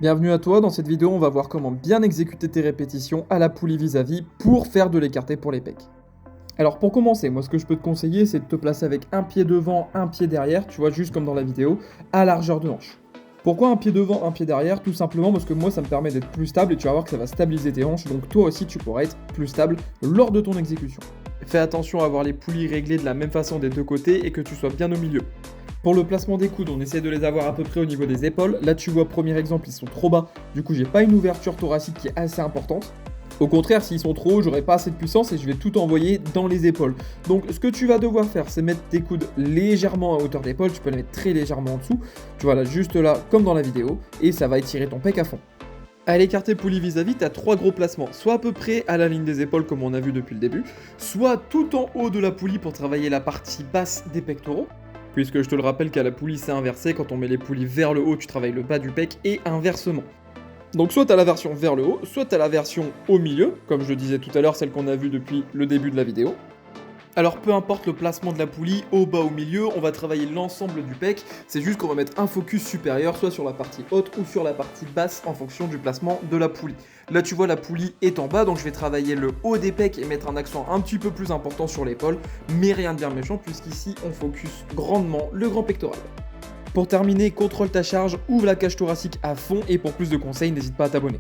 Bienvenue à toi, dans cette vidéo on va voir comment bien exécuter tes répétitions à la poulie vis-à-vis pour faire de l'écarté pour les pecs. Alors pour commencer, moi ce que je peux te conseiller c'est de te placer avec un pied devant, un pied derrière, tu vois juste comme dans la vidéo, à largeur de hanche. Pourquoi un pied devant, un pied derrière? Tout simplement parce que moi ça me permet d'être plus stable et tu vas voir que ça va stabiliser tes hanches, donc toi aussi tu pourras être plus stable lors de ton exécution. Fais attention à avoir les poulies réglées de la même façon des deux côtés et que tu sois bien au milieu. Pour le placement des coudes, on essaie de les avoir à peu près au niveau des épaules. Là, tu vois, premier exemple, ils sont trop bas. Du coup, j'ai pas une ouverture thoracique qui est assez importante. Au contraire, s'ils sont trop hauts, j'aurai pas assez de puissance et je vais tout envoyer dans les épaules. Donc, ce que tu vas devoir faire, c'est mettre tes coudes légèrement à hauteur d'épaule. Tu peux les mettre très légèrement en dessous. Tu vois, là, juste là, comme dans la vidéo. Et ça va étirer ton pec à fond. À l'écarté poulie vis-à-vis, tu as trois gros placements, soit à peu près à la ligne des épaules comme on a vu depuis le début, soit tout en haut de la poulie pour travailler la partie basse des pectoraux, puisque je te le rappelle qu'à la poulie c'est inversé, quand on met les poulies vers le haut tu travailles le bas du pec et inversement. Donc soit tu as la version vers le haut, soit tu as la version au milieu, comme je le disais tout à l'heure, celle qu'on a vue depuis le début de la vidéo. Alors peu importe le placement de la poulie, au bas, au milieu, on va travailler l'ensemble du pec, c'est juste qu'on va mettre un focus supérieur, soit sur la partie haute ou sur la partie basse en fonction du placement de la poulie. Là tu vois la poulie est en bas, donc je vais travailler le haut des pecs et mettre un accent un petit peu plus important sur l'épaule, mais rien de bien méchant puisqu'ici on focus grandement le grand pectoral. Pour terminer, contrôle ta charge, ouvre la cage thoracique à fond et pour plus de conseils, n'hésite pas à t'abonner.